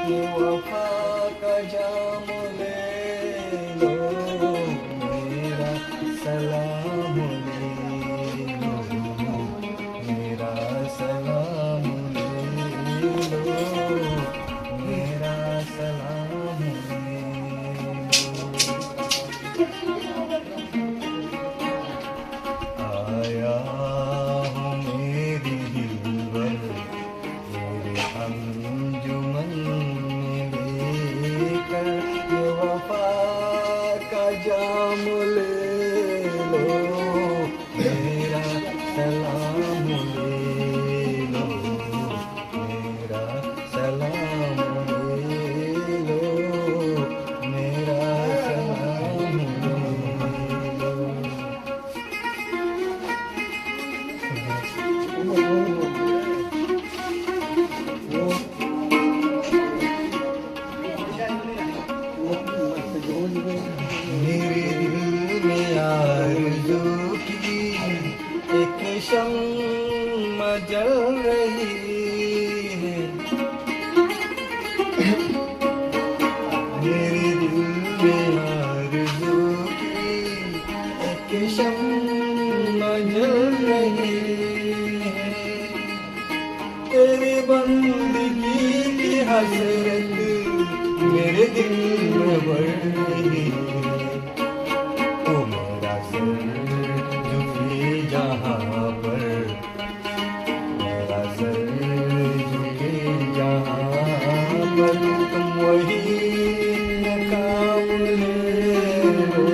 ये वफा का जाम ले लो, मेरा सलाम ले लो, मेरा सलाम ले लो, मेरा सलाम ले लो। आया हूँ मेरी दिलबर मेरे अंजुमन में लेकर, ये वफा का जाम ले लो, मेरा सलाम ले लो, मेरा सलाम ले लो, मेरा सलाम ले लो। मेरे दिल में आरज़ू की एक शम्मा जल रही है, मेरे दिल में आरज़ू की एक शम्मा जल रही है, तेरी बंदगी की हसरत मेरे दिल में बढ़ रही है। ओ मेरा सर झुके जहाँ पर, मेरा सर झुके जहाँ पर, तुम वही काम ले लो,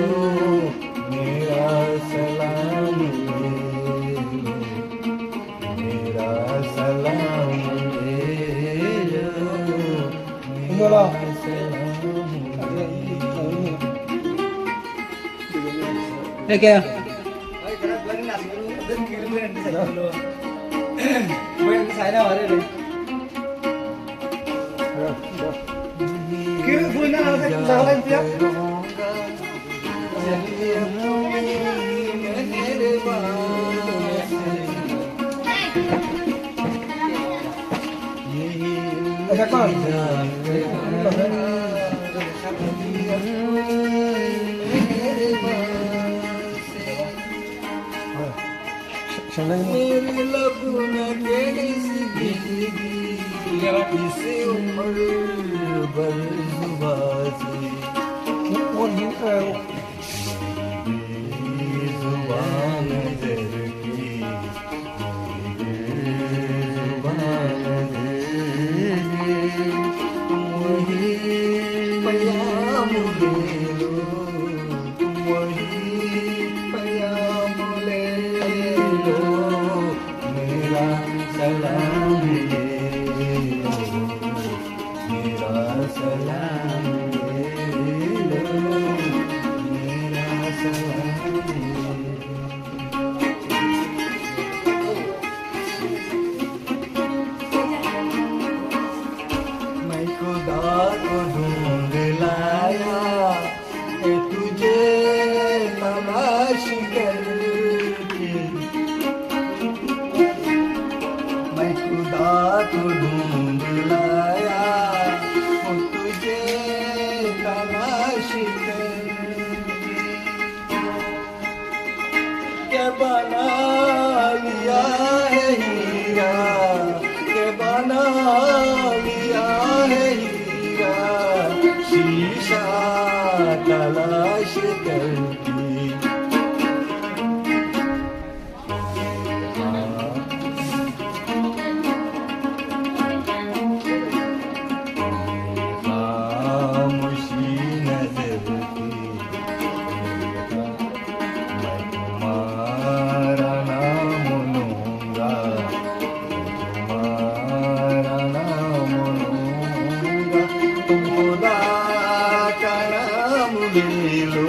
मेरा सलाम ले लो, मेरा सलाम ले लो, मेरा क्या मेरे लब में तेरी सी इस उम्र भर जुबां से जुबान नजर की, जुबान नजर की, वही पैगाम ले लो, वही पैगाम ले लो, मेरा सलाम ले लो, मेरा सलाम ले लो, मेरा सलाम ले लो। मैं खुदा को ढूंढ लाया तुझे तलाश करके, मैं खुदा को ढूंढ लाया तुझे तलाश करके, क्या बना लिया है हीरा, क्या बना लिया है हीरा, शीशा तलाश करके। खामोशी नजर की, मैं तुम्हारा नाम लूंगा, तुम्हारा नाम लूंगा, तुम खुदा का नाम ले लो,